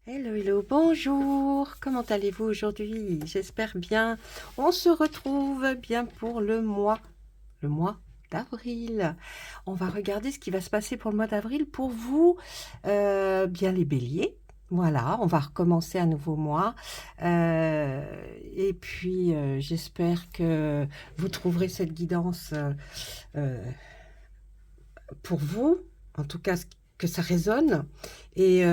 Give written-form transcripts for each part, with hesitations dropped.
Hello, hello, bonjour. Comment allez-vous aujourd'hui? J'espère bien. On se retrouve bien pour le mois d'avril. On va regarder ce qui va se passer pour le mois d'avril pour vous, bien les béliers. Voilà, on va recommencer un nouveau mois. Et puis, j'espère que vous trouverez cette guidance euh, pour vous, en tout cas que ça résonne. Et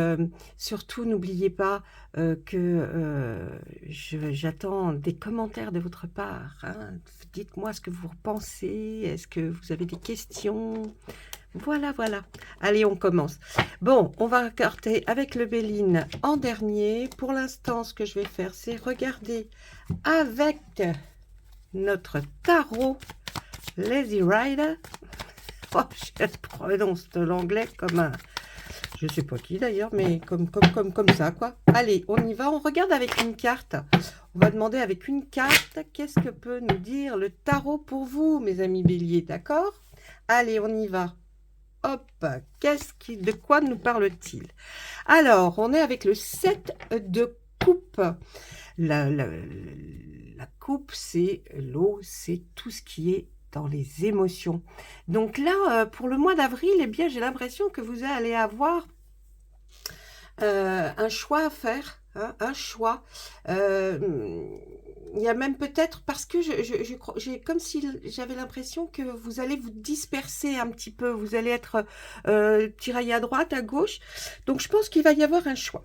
surtout, n'oubliez pas que j'attends des commentaires de votre part. Hein. Dites-moi ce que vous pensez. Est-ce que vous avez des questions? Voilà, voilà. Allez, on commence. Bon, on va regarder avec le Béline en dernier. Pour l'instant, ce que je vais faire, c'est regarder avec notre tarot Lazy Rider. Oh, je prononce de l'anglais comme un... Je sais pas qui d'ailleurs, mais comme ça, quoi. Allez, on y va. On regarde avec une carte. On va demander avec une carte, qu'est-ce que peut nous dire le tarot pour vous, mes amis béliers, d'accord? Allez, on y va. Hop, de quoi nous parle-t-il? Alors, on est avec le 7 de coupe. La coupe, c'est l'eau, c'est tout ce qui est dans les émotions. Donc là, pour le mois d'avril, eh bien, j'ai l'impression que vous allez avoir un choix à faire, hein, un choix. Il y a même peut-être, parce que j'ai comme si j'avais l'impression que vous allez vous disperser un petit peu, vous allez être tiraillé à droite, à gauche. Donc je pense qu'il va y avoir un choix.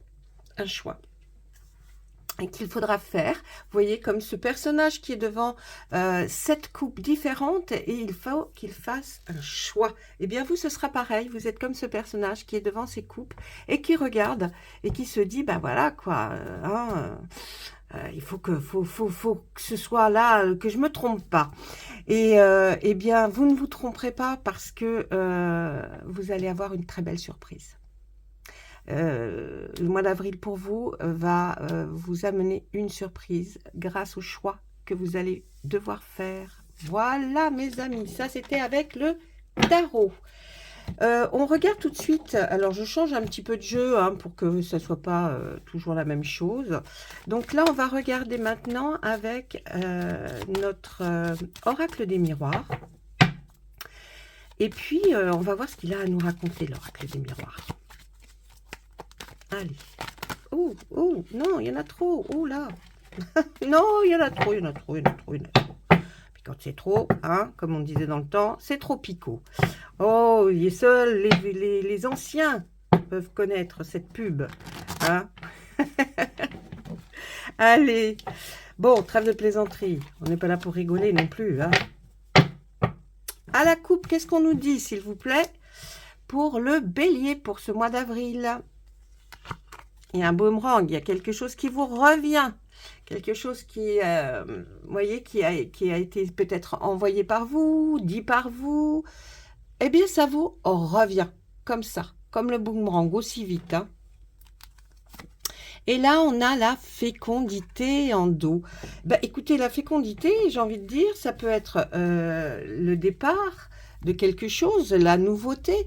Un choix. Et qu'il faudra faire, vous voyez, comme ce personnage qui est devant 7 coupes différentes et il faut qu'il fasse un choix. Eh bien, vous, ce sera pareil, vous êtes comme ce personnage qui est devant ces coupes et qui regarde et qui se dit, ben voilà, quoi, il faut que ce soit là, que je me trompe pas. Et eh bien, vous ne vous tromperez pas parce que vous allez avoir une très belle surprise. Le mois d'avril pour vous va vous amener une surprise grâce au choix que vous allez devoir faire. Voilà mes amis, ça c'était avec le tarot. On regarde tout de suite, alors je change un petit peu de jeu hein, pour que ça ne soit pas toujours la même chose. Donc là on va regarder maintenant avec notre oracle des miroirs. Et puis on va voir ce qu'il a à nous raconter, l'oracle des miroirs. Allez. Oh, oh, non, il y en a trop. Oh là. Non, il y en a trop, il y en a trop, il y en a trop, il y en a trop. Puis quand c'est trop, hein, comme on disait dans le temps, c'est trop picot. Oh, seuls les anciens peuvent connaître cette pub. Hein. Allez. Bon, trêve de plaisanterie. On n'est pas là pour rigoler non plus. Hein. À la coupe, qu'est-ce qu'on nous dit, s'il vous plaît, pour le bélier, pour ce mois d'avril? Il y a un boomerang, il y a quelque chose qui vous revient, quelque chose qui, vous voyez, qui a été peut-être envoyé par vous, dit par vous. Eh bien, ça vous revient, comme ça, comme le boomerang, aussi vite. Hein. Et là, on a la fécondité en dos. Bah, écoutez, la fécondité, j'ai envie de dire, ça peut être le départ de quelque chose, la nouveauté.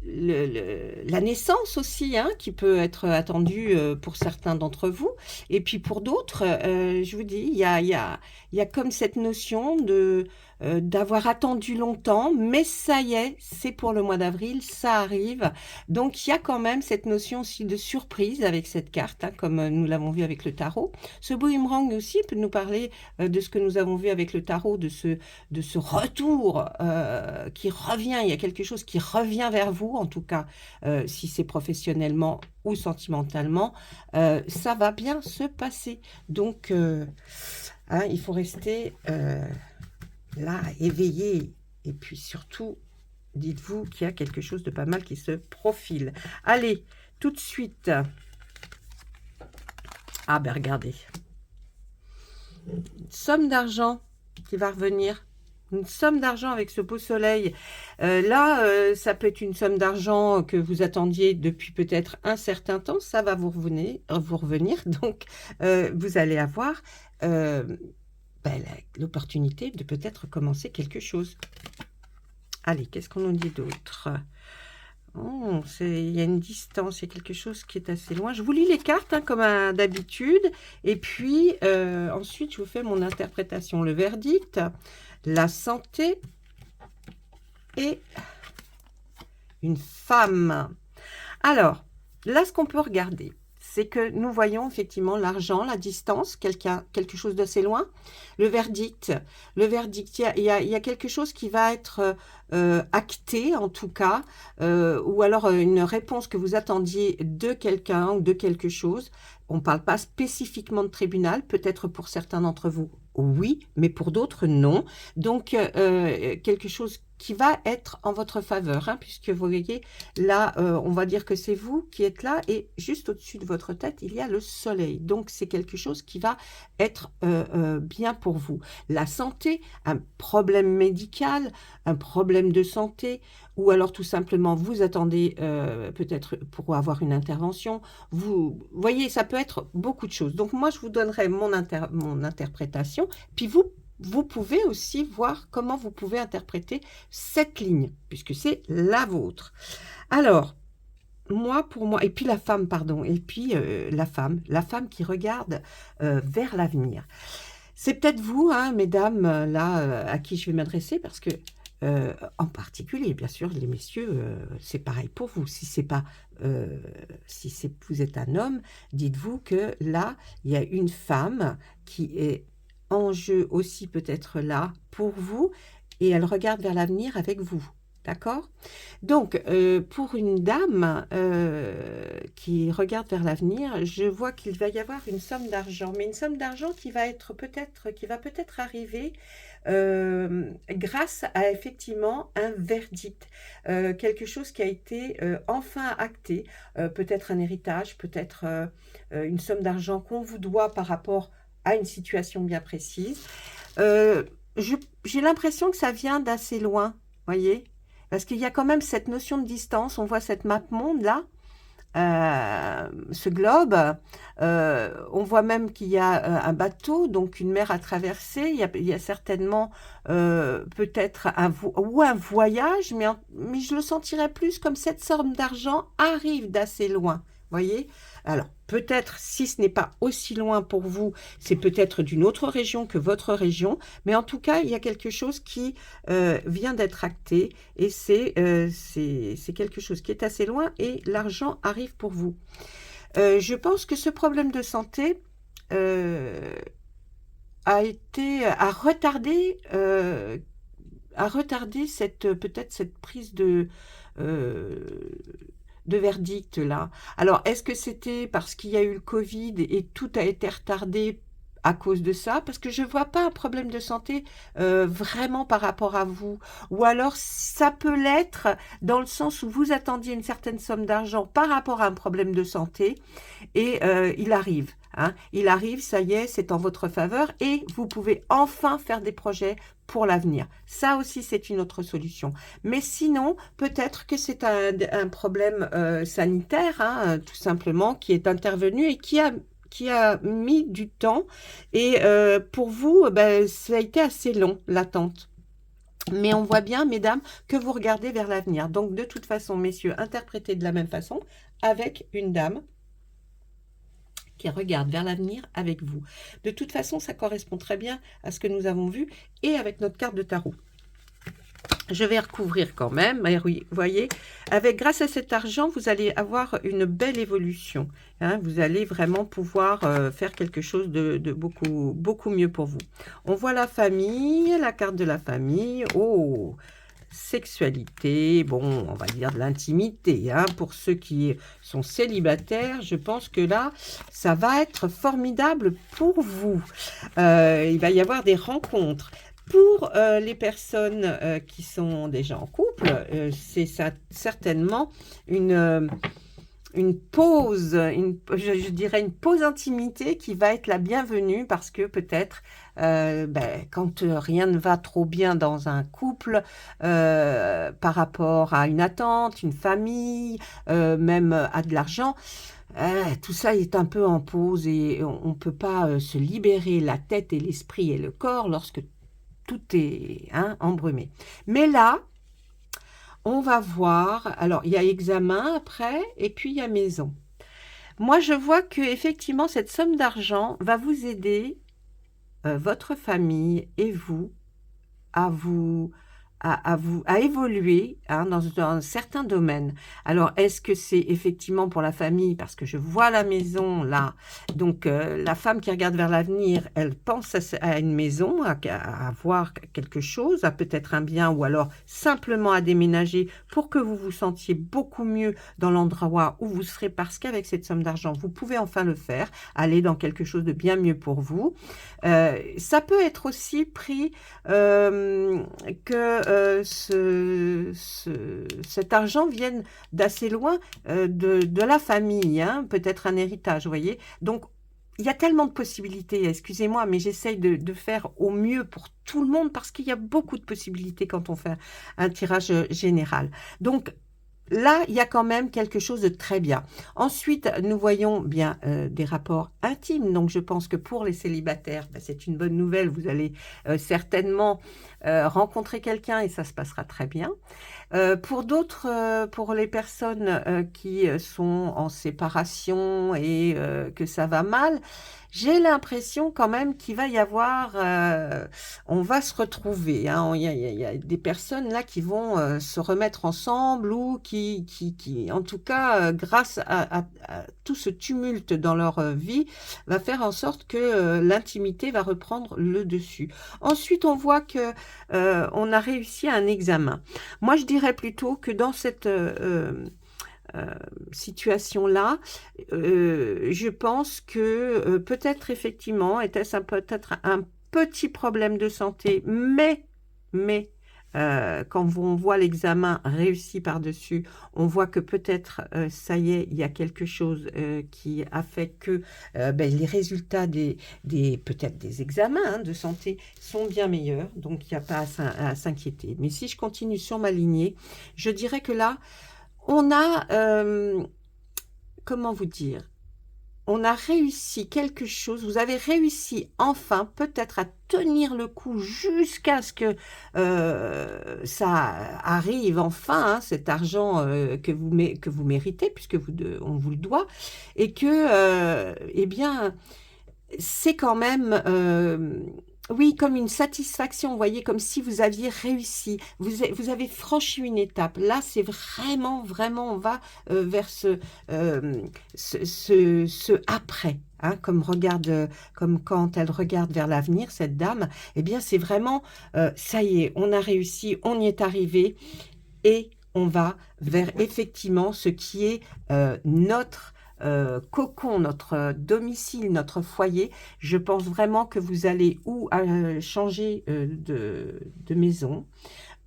La naissance aussi, hein, qui peut être attendue pour certains d'entre vous. Et puis pour d'autres, je vous dis, il y a comme cette notion d'avoir attendu longtemps, mais ça y est, c'est pour le mois d'avril, ça arrive. Donc il y a quand même cette notion aussi de surprise avec cette carte, hein, comme nous l'avons vu avec le tarot. Ce boomerang aussi peut nous parler de ce que nous avons vu avec le tarot, de ce retour qui revient, il y a quelque chose qui revient vers vous, en tout cas, si c'est professionnellement ou sentimentalement, ça va bien se passer. Donc, hein, il faut rester là, éveillé, et puis surtout, dites-vous qu'il y a quelque chose de pas mal qui se profile. Allez, tout de suite. Ah ben regardez. Une somme d'argent qui va revenir. Une somme d'argent avec ce beau soleil. Là, ça peut être une somme d'argent que vous attendiez depuis peut-être un certain temps. Ça va vous revenir. Donc, vous allez avoir l'opportunité de peut-être commencer quelque chose. Allez, qu'est-ce qu'on nous dit d'autre? Oh, il y a une distance, il y a quelque chose qui est assez loin. Je vous lis les cartes hein, comme d'habitude. Et puis, ensuite, je vous fais mon interprétation. Le verdict, la santé et une femme. Alors, là, ce qu'on peut regarder, c'est que nous voyons effectivement l'argent, la distance, quelque chose d'assez loin. Le verdict, il y a quelque chose qui va être acté en tout cas, ou alors une réponse que vous attendiez de quelqu'un ou de quelque chose. On ne parle pas spécifiquement de tribunal, peut-être pour certains d'entre vous, oui, mais pour d'autres, non. Donc, quelque chose qui va être en votre faveur, hein, puisque vous voyez, là, on va dire que c'est vous qui êtes là, et juste au-dessus de votre tête, il y a le soleil. Donc, c'est quelque chose qui va être bien pour vous. La santé, un problème médical, un problème de santé, ou alors tout simplement, vous attendez peut-être pour avoir une intervention. Vous voyez, ça peut être beaucoup de choses. Donc, moi, je vous donnerai mon interprétation, puis vous pouvez aussi voir comment vous pouvez interpréter cette ligne, puisque c'est la vôtre. Alors, pour moi, et puis la femme, pardon, et puis la femme qui regarde vers l'avenir. C'est peut-être vous, hein, mesdames, là, à qui je vais m'adresser, parce que, en particulier, bien sûr, les messieurs, c'est pareil pour vous. Si c'est pas, si vous êtes un homme, dites-vous que là, il y a une femme qui est en jeu aussi peut-être là pour vous, et elle regarde vers l'avenir avec vous. D'accord? Donc, pour une dame qui regarde vers l'avenir, je vois qu'il va y avoir une somme d'argent, mais une somme d'argent qui va peut-être arriver grâce à effectivement un verdict, quelque chose qui a été enfin acté, peut-être un héritage, peut-être une somme d'argent qu'on vous doit par rapport à une situation bien précise. J'ai l'impression que ça vient d'assez loin, voyez? Parce qu'il y a quand même cette notion de distance. On voit cette map monde là, ce globe. On voit même qu'il y a un bateau, donc une mer à traverser. Il y a certainement peut-être un voyage, mais je le sentirais plus comme cette somme d'argent arrive d'assez loin. Voyez? Alors, peut-être, si ce n'est pas aussi loin pour vous, c'est peut-être d'une autre région que votre région, mais en tout cas, il y a quelque chose qui vient d'être acté, et c'est quelque chose qui est assez loin, et l'argent arrive pour vous. Je pense que ce problème de santé a retardé peut-être cette prise de verdict là. Alors, est-ce que c'était parce qu'il y a eu le Covid et tout a été retardé à cause de ça? Parce que je ne vois pas un problème de santé vraiment par rapport à vous. Ou alors, ça peut l'être dans le sens où vous attendiez une certaine somme d'argent par rapport à un problème de santé, et il arrive. Hein, il arrive, ça y est, c'est en votre faveur, et vous pouvez enfin faire des projets pour l'avenir. Ça aussi, c'est une autre solution. Mais sinon, peut-être que c'est un problème sanitaire, hein, tout simplement, qui est intervenu et qui a mis du temps. Et pour vous, ben, ça a été assez long, l'attente. Mais on voit bien, mesdames, que vous regardez vers l'avenir. Donc, de toute façon, messieurs, interprétez de la même façon avec une dame qui regarde vers l'avenir avec vous. De toute façon, ça correspond très bien à ce que nous avons vu et avec notre carte de tarot. Je vais recouvrir quand même, mais oui, vous voyez, grâce à cet argent, vous allez avoir une belle évolution. Hein, vous allez vraiment pouvoir faire quelque chose de beaucoup, beaucoup mieux pour vous. On voit la famille, la carte de la famille. Oh, sexualité, bon, on va dire de l'intimité. Hein, pour ceux qui sont célibataires, je pense que là, ça va être formidable pour vous. Il va y avoir des rencontres. Pour les personnes qui sont déjà en couple, c'est certainement une pause, je dirais une pause intimité qui va être la bienvenue, parce que peut-être quand rien ne va trop bien dans un couple par rapport à une attente, une famille, même à de l'argent, tout ça est un peu en pause, et on ne peut pas se libérer la tête et l'esprit et le corps lorsque tout est embrumé. Mais là, On va voir. Alors, il y a examen après, et puis il y a maison. Moi, je vois que effectivement, cette somme d'argent va vous aider, votre famille et vous, à vous à évoluer, hein, dans certains domaines. Alors, est-ce que c'est effectivement pour la famille? Parce que je vois la maison là, donc la femme qui regarde vers l'avenir, elle pense à une maison, à avoir quelque chose, à peut-être un bien ou alors simplement à déménager pour que vous vous sentiez beaucoup mieux dans l'endroit où vous serez parce qu'avec cette somme d'argent, vous pouvez enfin le faire, aller dans quelque chose de bien mieux pour vous. Ça peut être aussi pris que cet argent vienne d'assez loin, de la famille, hein, peut-être un héritage, vous voyez? Donc, il y a tellement de possibilités, excusez-moi, mais j'essaye de faire au mieux pour tout le monde parce qu'il y a beaucoup de possibilités quand on fait un tirage général. Donc, là, il y a quand même quelque chose de très bien. Ensuite, nous voyons bien des rapports intimes. Donc, je pense que pour les célibataires, ben, c'est une bonne nouvelle. Vous allez certainement rencontrer quelqu'un et ça se passera très bien. Pour d'autres, pour les personnes qui sont en séparation et que ça va mal, j'ai l'impression quand même qu'il va y avoir, on va se retrouver, hein. Il y a des personnes là qui vont se remettre ensemble ou qui en tout cas, grâce à tout ce tumulte dans leur vie, va faire en sorte que l'intimité va reprendre le dessus. Ensuite, on voit que on a réussi un examen. Moi, je dirais plutôt que dans cette situation-là, je pense que peut-être effectivement, était-ce peut-être un petit problème de santé, mais quand on voit l'examen réussi par-dessus, on voit que peut-être, ça y est, il y a quelque chose qui a fait que ben, les résultats peut-être des examens hein, de santé sont bien meilleurs, donc il n'y a pas à s'inquiéter. Mais si je continue sur ma lignée, je dirais que là, on a, comment vous dire? On a réussi quelque chose, vous avez réussi enfin peut-être à tenir le coup jusqu'à ce que ça arrive enfin, hein, cet argent que vous méritez, puisque on vous le doit, et que, eh bien, c'est quand même, oui, comme une satisfaction, vous voyez, comme si vous aviez réussi, vous avez franchi une étape. Là, c'est vraiment, vraiment, on va vers ce après. Hein, comme quand elle regarde vers l'avenir, cette dame, eh bien, c'est vraiment, ça y est, on a réussi, on y est arrivé, et on va vers effectivement ce qui est notre cocon, notre domicile, notre foyer. Je pense vraiment que vous allez ou changer de maison,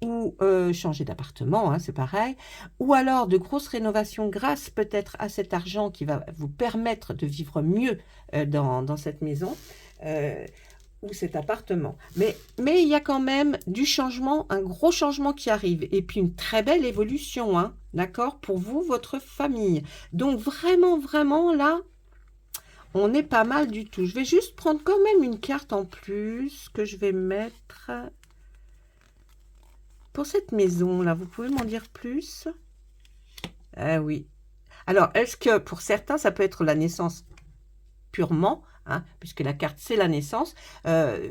ou changer d'appartement, hein, c'est pareil, ou alors de grosses rénovations grâce peut-être à cet argent qui va vous permettre de vivre mieux dans cette maison. Ou cet appartement. Mais il y a quand même du changement, un gros changement qui arrive. Et puis une très belle évolution, hein, d'accord, pour vous, votre famille. Donc vraiment, vraiment, là, on est pas mal du tout. Je vais juste prendre quand même une carte en plus que je vais mettre pour cette maison-là. Vous pouvez m'en dire plus? Ah oui. Alors, est-ce que pour certains, ça peut être la naissance purement, hein, puisque la carte c'est la naissance d'un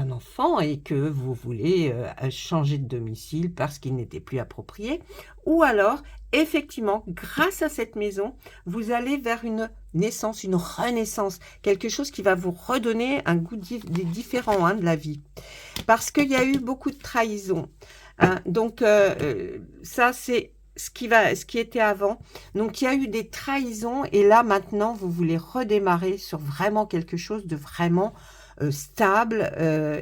enfant et que vous voulez changer de domicile parce qu'il n'était plus approprié, ou alors effectivement grâce à cette maison vous allez vers une naissance, une renaissance, quelque chose qui va vous redonner un goût différent hein, de la vie, parce qu'il y a eu beaucoup de trahison, hein, donc ça c'est ce qui était avant. Donc, il y a eu des trahisons et là, maintenant, vous voulez redémarrer sur vraiment quelque chose de vraiment stable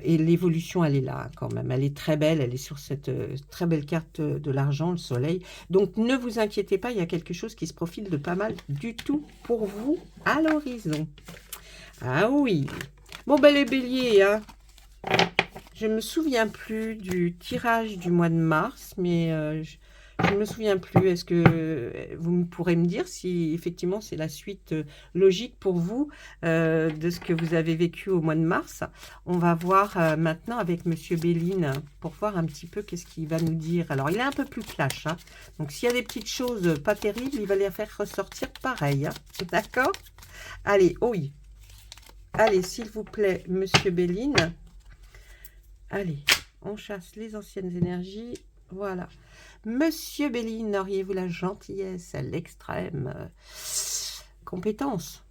et l'évolution, elle est là hein, quand même. Elle est très belle, elle est sur cette très belle carte de l'argent, le soleil. Donc, ne vous inquiétez pas, il y a quelque chose qui se profile de pas mal du tout pour vous à l'horizon. Ah oui. Bon, ben les béliers, hein. Je me souviens plus du tirage du mois de mars, mais Je ne me souviens plus. Est-ce que vous pourrez me dire si effectivement c'est la suite logique pour vous de ce que vous avez vécu au mois de mars? On va voir maintenant avec Monsieur Béline pour voir un petit peu qu'est-ce qu'il va nous dire. Alors, il est un peu plus flash, hein. Donc, s'il y a des petites choses pas terribles, il va les faire ressortir pareil, hein. D'accord? Allez, oui. Allez, s'il vous plaît, Monsieur Béline. Allez, on chasse les anciennes énergies. Voilà. Monsieur Béline, auriez-vous la gentillesse à l'extrême compétence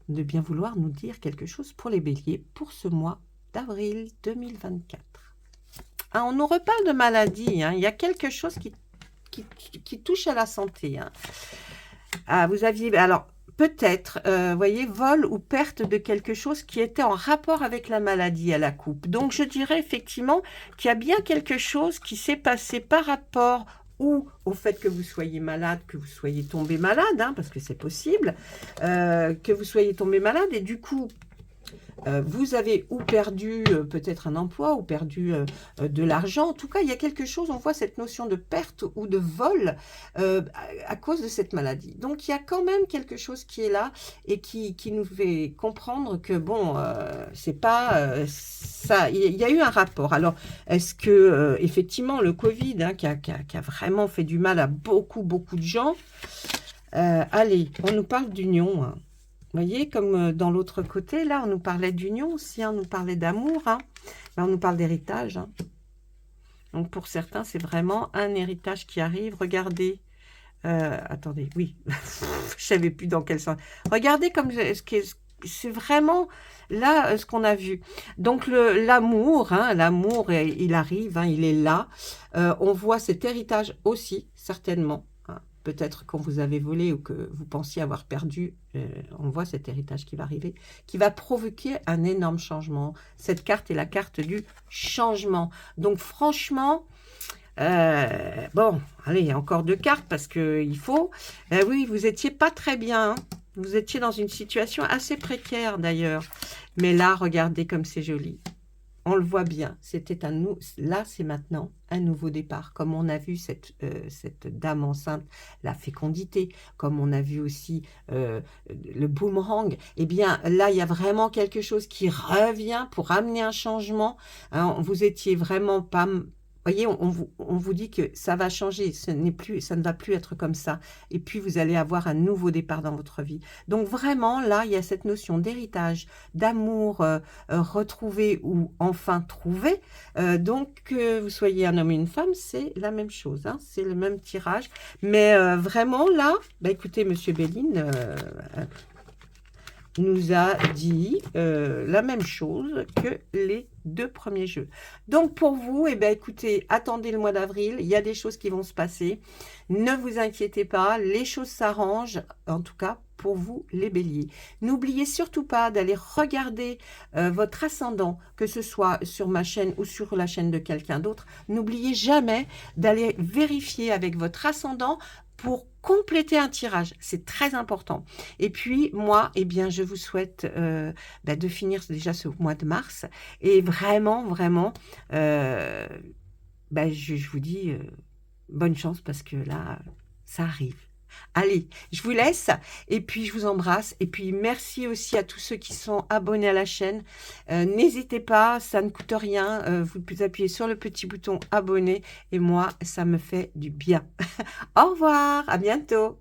de bien vouloir nous dire quelque chose pour les béliers pour ce mois d'avril 2024? Ah, on nous reparle de maladie, hein. Il y a quelque chose qui touche à la santé, hein. Ah, vous aviez... Alors, peut-être, voyez, vol ou perte de quelque chose qui était en rapport avec la maladie à la coupe. Donc, je dirais effectivement qu'il y a bien quelque chose qui s'est passé par rapport ou au fait que vous soyez malade, que vous soyez tombé malade, hein, parce que c'est possible, que vous soyez tombé malade et du coup, vous avez ou perdu peut-être un emploi ou perdu de l'argent. En tout cas, il y a quelque chose, on voit cette notion de perte ou de vol à cause de cette maladie. Donc, il y a quand même quelque chose qui est là et qui nous fait comprendre que, bon, c'est pas ça. Il y a eu un rapport. Alors, est-ce que, effectivement, le Covid, hein, qui a vraiment fait du mal à beaucoup de gens, allez, on nous parle d'union, hein. Vous voyez, comme dans l'autre côté, là, on nous parlait d'union aussi, hein, on nous parlait d'amour, hein. Là, on nous parle d'héritage, hein. Donc, pour certains, c'est vraiment un héritage qui arrive. Regardez, attendez, oui, je ne savais plus dans quel sens. Regardez comme c'est vraiment là ce qu'on a vu. Donc, l'amour, hein, l'amour, il arrive, hein, il est là. On voit cet héritage aussi, certainement. Peut-être qu'on vous avez volé ou que vous pensiez avoir perdu, on voit cet héritage qui va arriver, qui va provoquer un énorme changement. Cette carte est la carte du changement. Donc franchement, bon, allez, encore 2 cartes parce qu'il faut. Oui, vous n'étiez pas très bien, hein. Vous étiez dans une situation assez précaire d'ailleurs. Mais là, regardez comme c'est joli. On le voit bien, là c'est maintenant un nouveau départ, comme on a vu cette dame enceinte, la fécondité, comme on a vu aussi le boomerang, eh bien là il y a vraiment quelque chose qui revient pour amener un changement, hein. Vous étiez vraiment pas... Voyez, on vous dit que ça va changer, ça ne va plus être comme ça. Et puis, vous allez avoir un nouveau départ dans votre vie. Donc, vraiment, là, il y a cette notion d'héritage, d'amour retrouvé ou enfin trouvé. Donc, que vous soyez un homme ou une femme, c'est la même chose, hein, c'est le même tirage. Mais vraiment, là, bah, écoutez, Monsieur Béline... nous a dit la même chose que les 2 premiers jeux. Donc pour vous, eh bien, écoutez, attendez le mois d'avril, il y a des choses qui vont se passer. Ne vous inquiétez pas, les choses s'arrangent, en tout cas pour vous les béliers. N'oubliez surtout pas d'aller regarder votre ascendant, que ce soit sur ma chaîne ou sur la chaîne de quelqu'un d'autre. N'oubliez jamais d'aller vérifier avec votre ascendant pour compléter un tirage, c'est très important. Et puis, moi, eh bien, je vous souhaite de finir déjà ce mois de mars. Et vraiment, je vous dis bonne chance parce que là, ça arrive. Allez, je vous laisse et puis je vous embrasse. Et puis, merci aussi à tous ceux qui sont abonnés à la chaîne. N'hésitez pas, ça ne coûte rien. Vous pouvez appuyer sur le petit bouton abonner et moi, ça me fait du bien. Au revoir, à bientôt.